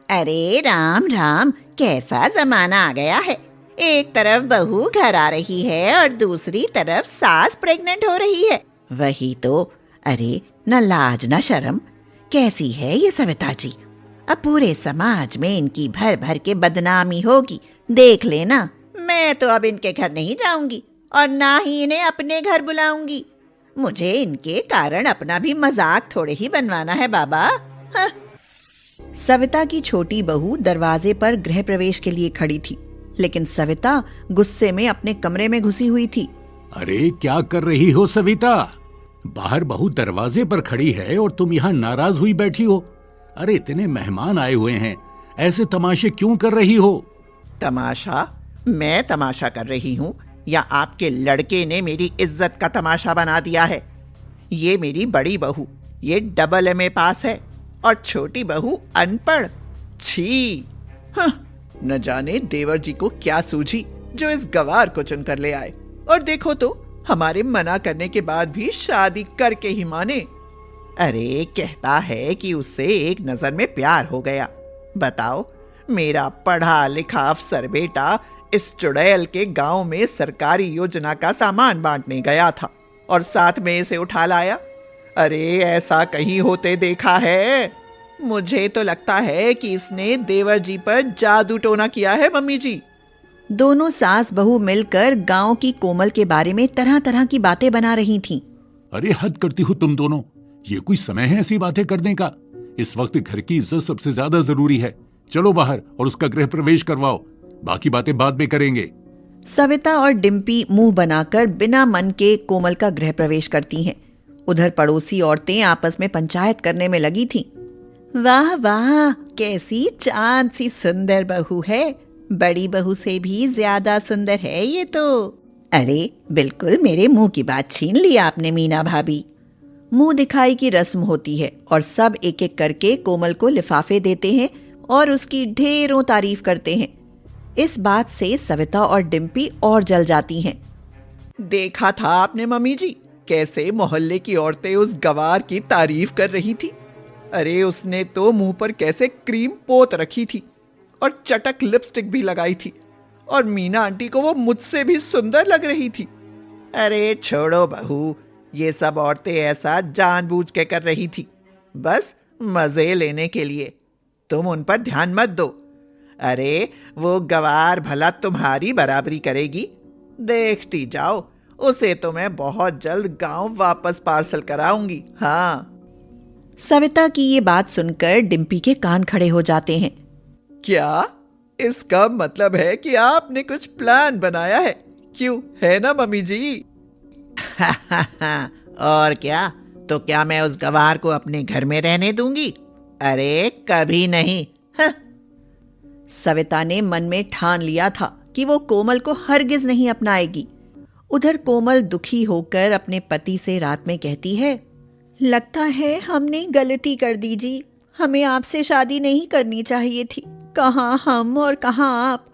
अरे राम राम, कैसा जमाना आ गया है। एक तरफ बहू घर आ रही है और दूसरी तरफ सास प्रेग्नेंट हो रही है। वही तो। अरे न लाज न शर्म, कैसी है ये सविता जी। अब पूरे समाज में इनकी भर भर के बदनामी होगी, देख लेना। मैं तो अब इनके घर नहीं जाऊंगी और ना ही इन्हें अपने घर बुलाऊंगी। मुझे इनके कारण अपना भी मजाक थोड़े ही बनवाना है बाबा। हाँ। सविता की छोटी बहू दरवाजे पर गृह प्रवेश के लिए खड़ी थी, लेकिन सविता गुस्से में अपने कमरे में घुसी हुई थी। अरे क्या कर रही हो सविता? बाहर बहू दरवाजे पर खड़ी है और तुम यहाँ नाराज हुई बैठी हो। अरे इतने मेहमान आए हुए हैं, ऐसे तमाशे क्यों कर रही हो? तमाशा? मैं तमाशा कर रही हूँ या आपके लड़के ने मेरी इज्जत का तमाशा बना दिया है? ये मेरी बड़ी बहू, ये डबल MA पास है और छोटी बहू अनपढ़। छी! हाँ, न जाने देवर जी को क्या सूझी जो इस गवार को चुनकर ले आए। और देखो तो, हमारे मना करने के बाद भी शादी करके ही माने। अरे कहता है कि उससे एक नजर में प्यार हो गया। बताओ, मेरा पढ़ा लिखा अफसर बेटा इस चुड़ैल के गांव में सरकारी योजना का सामान बांटने गया था और साथ में इसे उठा लाया। अरे ऐसा कहीं होते देखा है? मुझे तो लगता है कि इसने देवर जी पर जादू टोना किया है मम्मी जी। दोनों सास बहू मिलकर गांव की कोमल के बारे में तरह तरह की बातें बना रही थीं। अरे हद करती हो तुम दोनों, ये कोई समय है ऐसी बातें करने का? इस वक्त घर की इज्जत सबसे ज्यादा जरूरी है। चलो बाहर और उसका गृह प्रवेश करवाओ, बाकी बातें बाद में करेंगे। सविता और डिम्पी मुंह बनाकर बिना मन के कोमल का गृह प्रवेश करती हैं। उधर पड़ोसी औरतें आपस में पंचायत करने में लगी थीं। वाह वाह, कैसी चांद सी सुंदर बहू है। बड़ी बहू से भी ज्यादा सुंदर है ये तो। अरे बिल्कुल मेरे मुंह की बात छीन ली आपने मीना भाभी। मुंह दिखाई की रस्म होती है और सब एक एक करके कोमल को लिफाफे देते हैं और उसकी ढेरों तारीफ करते हैं। इस बात से सविता और डिम्पी और जल जाती हैं। देखा था आपने मम्मी जी, कैसे मोहल्ले की औरतें उस गवार की तारीफ कर रही थी। अरे उसने तो मुंह पर कैसे क्रीम पोत रखी थी और चटक लिपस्टिक भी लगाई थी, और मीना आंटी को वो मुझसे भी सुंदर लग रही थी। अरे छोड़ो बहू, ये सब औरतें ऐसा जानबूझ के कर रही थी, बस मजे लेने के लिए। तुम उन पर ध्यान मत दो। अरे वो गवार भला तुम्हारी बराबरी करेगी? देखती जाओ, उसे तो मैं बहुत जल्द गांव वापस पार्सल कराऊंगी। हाँ। सविता की ये बात सुनकर डिम्पी के कान खड़े हो जाते हैं। क्या इसका मतलब है कि आपने कुछ प्लान बनाया है? क्यों, है ना मम्मी जी? और क्या, तो क्या मैं उस गवार को अपने घर में रहने दूंगी? अरे कभी नहीं। हाँ। सविता ने मन में ठान लिया था कि वो कोमल को हरगिज नहीं अपनाएगी। उधर कोमल दुखी होकर अपने पति से रात में कहती है, लगता है हमने गलती कर दी जी। हमें आपसे शादी नहीं करनी चाहिए थी। कहाँ हम और कहाँ आप,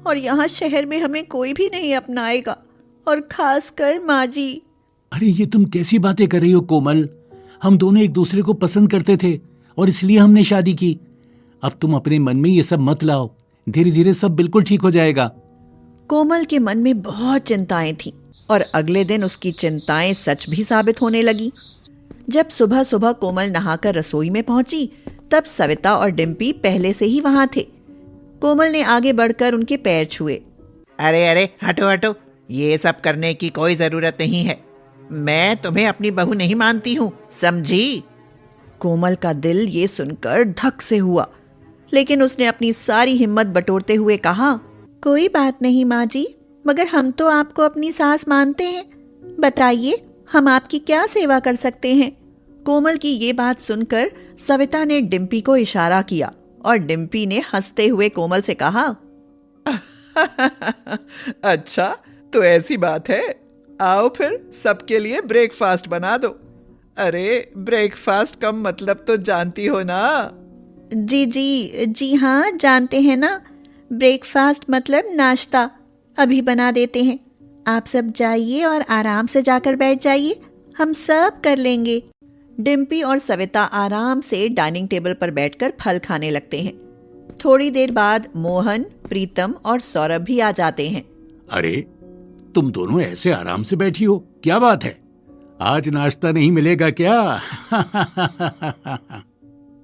और यहाँ शहर में हमें कोई भी नहीं अपनाएगा, और खासकर माँ जी। अरे ये तुम कैसी बातें कर रही हो कोमल? हम दोनों एक दूसरे को पसंद करते थे और इसलिए हमने शादी की। अब तुम अपने मन में ये सब मत लाओ, धीरे धीरे सब बिल्कुल ठीक हो जाएगा। कोमल के मन में बहुत चिंताएं थीं और अगले दिन उसकी चिंताएं सच भी साबित होने लगी। जब सुबह सुबह कोमल नहाकर रसोई में पहुंची, तब सविता और डिम्पी पहले से ही वहां थे। कोमल ने आगे बढ़कर उनके पैर छुए। अरे अरे हटो हटो, ये सब करने की कोई जरूरत नहीं है। मैं तुम्हें अपनी बहू नहीं मानती हूँ, समझी? कोमल का दिल ये सुनकर धक से हुआ, लेकिन उसने अपनी सारी हिम्मत बटोरते हुए कहा, कोई बात नहीं माँ जी, मगर हम तो आपको अपनी सास मानते हैं। बताइए, हम आपकी क्या सेवा कर सकते हैं? कोमल की ये बात सुनकर सविता ने डिम्पी को इशारा किया और डिम्पी ने हंसते हुए कोमल से कहा, अच्छा तो ऐसी बात है, आओ फिर सबके लिए ब्रेकफास्ट बना दो। अरे ब्रेकफास्ट का मतलब तो जानती हो ना? जी हाँ, जानते हैं ना। ब्रेकफास्ट मतलब नाश्ता। अभी बना देते हैं, आप सब जाइए और आराम से जाकर बैठ जाइए, हम सब कर लेंगे। डिम्पी और सविता आराम से डाइनिंग टेबल पर बैठकर फल खाने लगते हैं। थोड़ी देर बाद मोहन, प्रीतम और सौरभ भी आ जाते हैं। अरे तुम दोनों ऐसे आराम से बैठी हो, क्या बात है? आज नाश्ता नहीं मिलेगा क्या?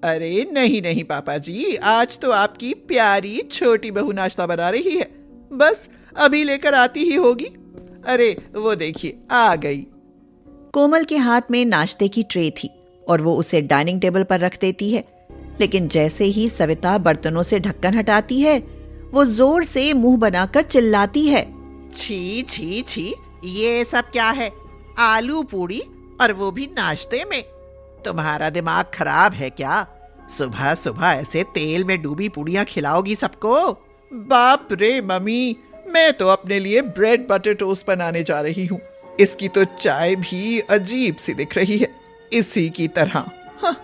अरे नहीं नहीं पापा जी, आज तो आपकी प्यारी छोटी बहू नाश्ता बना रही है, बस अभी लेकर आती ही होगी। अरे वो देखिए आ गई। कोमल के हाथ में नाश्ते की ट्रे थी और वो उसे डाइनिंग टेबल पर रख देती है, लेकिन जैसे ही सविता बर्तनों से ढक्कन हटाती है, वो जोर से मुंह बनाकर चिल्लाती है, छी छी छी, ये सब क्या है? आलू पूड़ी, और वो भी नाश्ते में? तुम्हारा दिमाग खराब है क्या? सुबह सुबह ऐसे तेल में डूबी पूड़ियां खिलाओगी सबको? बाप रे मम्मी, मैं तो अपने लिए ब्रेड बटर टोस्ट बनाने जा रही हूँ। इसकी तो चाय भी अजीब सी दिख रही है, इसी की तरह। हाँ।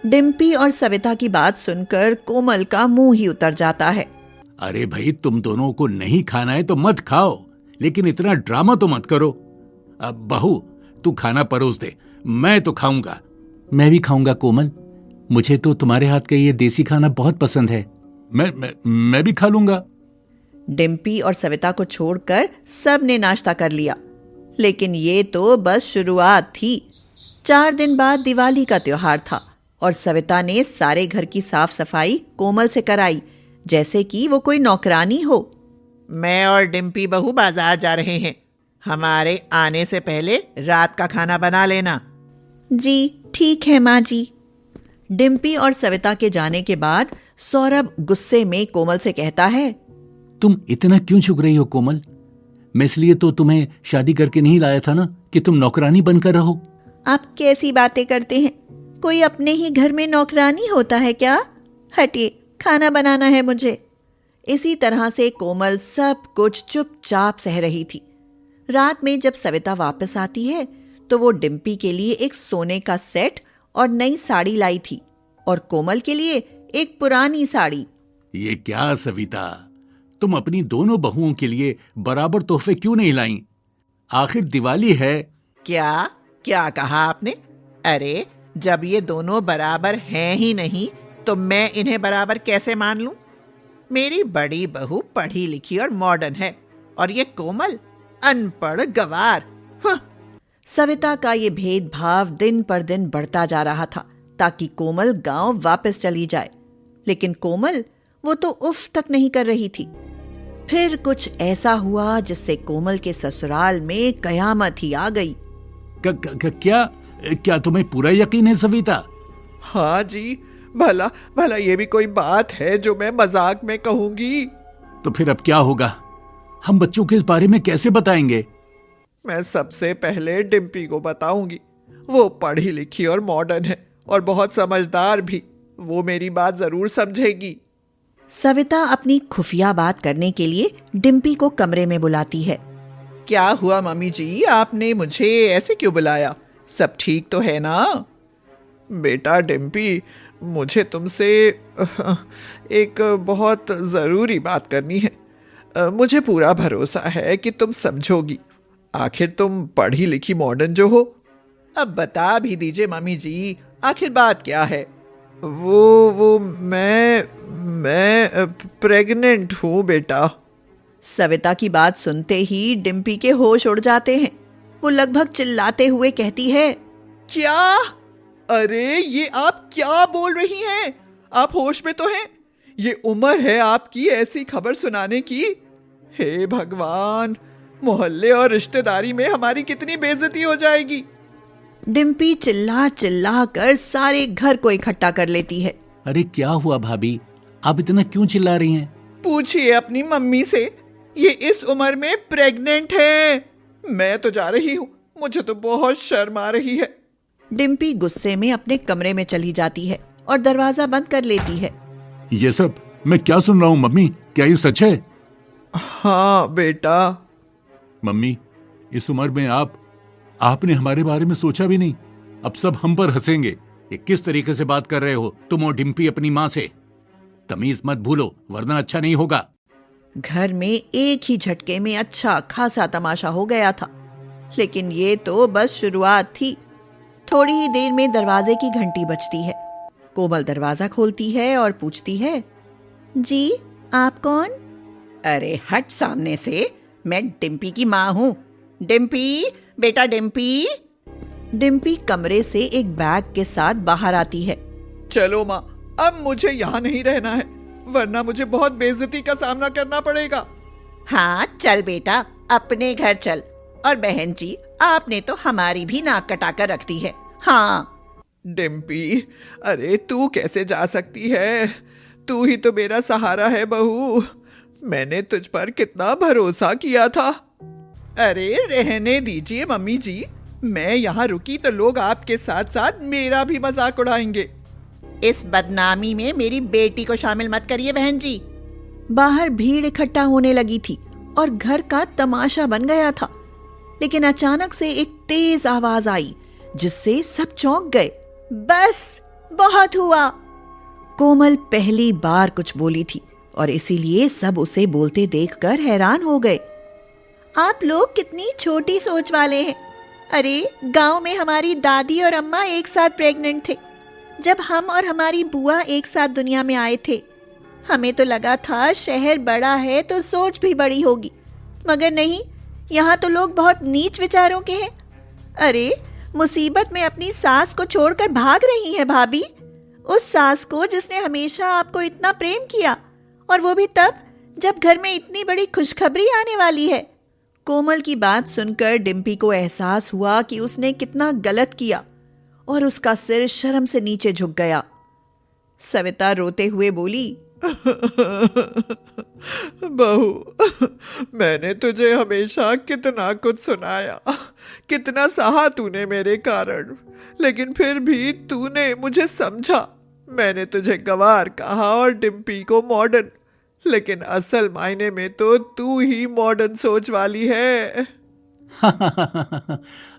डिम्पी और सविता की बात सुनकर कोमल का मुंह ही उतर जाता है। अरे भाई, तुम दोनों को नहीं खाना है तो मत खाओ, लेकिन इतना ड्रामा तो मत करो। अब बहू, तू खाना परोस दे, मैं तो खाऊंगा। मैं भी खाऊंगा कोमल, मुझे तो तुम्हारे हाथ का ये देसी खाना बहुत पसंद है। मैं भी खा लूंगा। डिम्पी और सविता को छोड़कर सब ने नाश्ता कर लिया, लेकिन ये तो बस शुरुआत थी। 4 दिन बाद दिवाली का त्योहार था और सविता ने सारे घर की साफ सफाई कोमल से कराई, जैसे कि वो कोई नौकरानी हो। मैं और डिम्पी बहू बाजार जा रहे हैं, हमारे आने से पहले रात का खाना बना लेना। जी ठीक है माँ जी। डिम्पी और सविता के जाने के बाद सौरभ गुस्से में कोमल से कहता है, तुम इतना क्यों झुक रही हो कोमल? मैं इसलिए तो तुम्हें शादी करके नहीं लाया था ना कि तुम नौकरानी बनकर रहो। आप कैसी बातें करते हैं? कोई अपने ही घर में नौकरानी होता है क्या? हटिए, खाना बनाना है मुझे। इसी तरह से कोमल सब कुछ चुपचाप सह रही थी। रात में जब सविता वापस आती है तो वो डिम्पी के लिए एक सोने का सेट और नई साड़ी लाई थी और कोमल के लिए एक पुरानी साड़ी। ये क्या सविता, तुम अपनी दोनों बहुओं के लिए बराबर तोहफे क्यों नहीं लाई? आखिर दिवाली है। क्या क्या कहा आपने? अरे जब ये दोनों बराबर हैं ही नहीं तो मैं इन्हें बराबर कैसे मान लूं? मेरी बड़ी बहू पढ़ी लिखी और मॉडर्न है, और ये कोमल अनपढ़ गवार। हाँ। सविता का ये भेदभाव दिन पर दिन बढ़ता जा रहा था ताकि कोमल गांव वापस चली जाए, लेकिन कोमल वो तो उफ तक नहीं कर रही थी। फिर कुछ ऐसा हुआ जिससे कोमल के ससुराल में कयामत ही आ गई। क्या तुम्हें पूरा यकीन है सविता? हाँ जी, भला भला ये भी कोई बात है जो मैं मजाक में कहूंगी? तो फिर अब क्या होगा? हम बच्चों के इस बारे में कैसे बताएंगे? मैं सबसे पहले डिम्पी को बताऊंगी। वो पढ़ी लिखी और मॉडर्न है और बहुत समझदार भी, वो मेरी बात जरूर समझेगी। सविता अपनी खुफिया बात करने के लिए डिम्पी को कमरे में बुलाती है। क्या हुआ मम्मी जी, आपने मुझे ऐसे क्यों बुलाया? सब ठीक तो है ना? बेटा डिम्पी, मुझे तुमसे एक बहुत ज़रूरी बात करनी है। मुझे पूरा भरोसा है कि तुम समझोगी, आखिर तुम पढ़ी लिखी मॉडर्न जो हो। अब बता भी दीजिए मम्मी जी, आखिर बात क्या है? वो मैं प्रेग्नेंट हूँ बेटा। सविता की बात सुनते ही डिम्पी के होश उड़ जाते हैं। वो लगभग चिल्लाते हुए कहती है, क्या? अरे ये आप क्या बोल रही हैं? आप होश में तो हैं? ये उम्र है आपकी ऐसी खबर सुनाने की? हे भगवान, मोहल्ले और रिश्तेदारी में हमारी कितनी बेइज्जती हो जाएगी। डिम्पी चिल्ला चिल्ला कर सारे घर को इकट्ठा कर लेती है। अरे क्या हुआ भाभी, आप इतना क्यों चिल्ला रही हैं? पूछिए अपनी मम्मी से, ये इस उम्र में प्रेग्नेंट है। मैं तो जा रही हूँ, मुझे तो बहुत शर्म आ रही है। डिम्पी गुस्से में अपने कमरे में चली जाती है और दरवाजा बंद कर लेती है। ये सब मैं क्या सुन रहा हूँ मम्मी? क्या ये सच है? हाँ बेटा। मम्मी, इस उम्र में आपने हमारे बारे में सोचा भी नहीं। अब सब हम पर हंसेंगे। ये किस तरीके से बात कर रहे हो तुम और डिम्पी अपनी माँ से? तमीज मत भूलो वरना अच्छा नहीं होगा। घर में एक ही झटके में अच्छा खासा तमाशा हो गया था, लेकिन ये तो बस शुरुआत थी। थोड़ी ही देर में दरवाजे की घंटी बजती है। कोमल दरवाजा खोलती है और पूछती है, जी, आप कौन? अरे हट सामने से, मैं डिम्पी की माँ हूँ। डिम्पी, बेटा डिम्पी। डिम्पी कमरे से एक बैग के साथ बाहर आती है। चलो माँ, अब मुझे यहाँ नहीं रहना है, वरना मुझे बहुत बेइज्जती का सामना करना पड़ेगा। हाँ चल बेटा, अपने घर चल। और बहन जी, आपने तो हमारी भी नाक कटाकर रख दी है। हाँ डिम्पी, अरे तू कैसे जा सकती है? तू ही तो मेरा सहारा है बहू। मैंने तुझ पर कितना भरोसा किया था। अरे रहने दीजिए मम्मी जी, मैं यहाँ रुकी तो लोग आपके साथ साथ मेरा भी मजाक उड़ाएंगे। इस बदनामी में मेरी बेटी को शामिल मत करिए बहन जी। बाहर भीड़ इकट्ठा होने लगी थी और घर का तमाशा बन गया था। लेकिन अचानक से एक तेज आवाज आई जिससे सब चौंक गए। बस, बहुत हुआ। कोमल पहली बार कुछ बोली थी और इसीलिए सब उसे बोलते देखकर हैरान हो गए। आप लोग कितनी छोटी सोच वाले हैं। अरे गांव में हमारी दादी और अम्मा एक साथ प्रेग्नेंट थे जब हम और हमारी बुआ एक साथ दुनिया में आए थे। हमें तो लगा था शहर बड़ा है तो सोच भी बड़ी होगी, मगर नहीं, यहाँ तो लोग बहुत नीच विचारों के हैं। अरे मुसीबत में अपनी सास को छोड़कर भाग रही है भाभी, उस सास को जिसने हमेशा आपको इतना प्रेम किया, और वो भी तब जब घर में इतनी बड़ी खुशखबरी आने वाली है। कोमल की बात सुनकर डिम्पी को एहसास हुआ कि उसने कितना गलत किया और उसका सिर शर्म से नीचे झुक गया। सविता रोते हुए बोली, बहू, मैंने तुझे हमेशा कितना कुछ सुनाया, कितना सहा तूने मेरे कारण, लेकिन फिर भी तूने मुझे समझा। मैंने तुझे गंवार कहा और डिम्पी को मॉडर्न, लेकिन असल मायने में तो तू ही मॉडर्न सोच वाली है।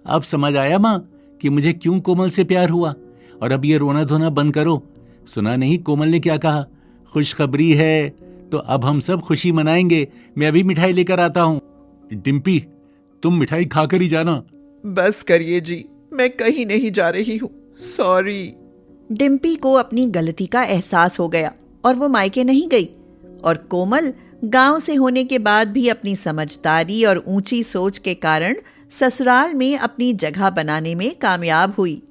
अब समझ आया माँ कि मुझे क्यों कोमल से प्यार हुआ। और अब ये रोना धोना बंद करो। सुना नहीं कोमल ने क्या कहा? खुशखबरी है तो अब हम सब खुशी मनाएंगे। मैं अभी मिठाई लेकर आता हूँ। डिम्पी, तुम मिठाई खाकर ही जाना। बस करिए जी, मैं कहीं नहीं जा रही हूँ, सॉरी। डिम्पी को अपनी गलती का एहसास हो गया और वो मायके नहीं गई। और कोमल गांव से होने के बाद भी अपनी समझदारी और ऊंची सोच के कारण ससुराल में अपनी जगह बनाने में कामयाब हुई।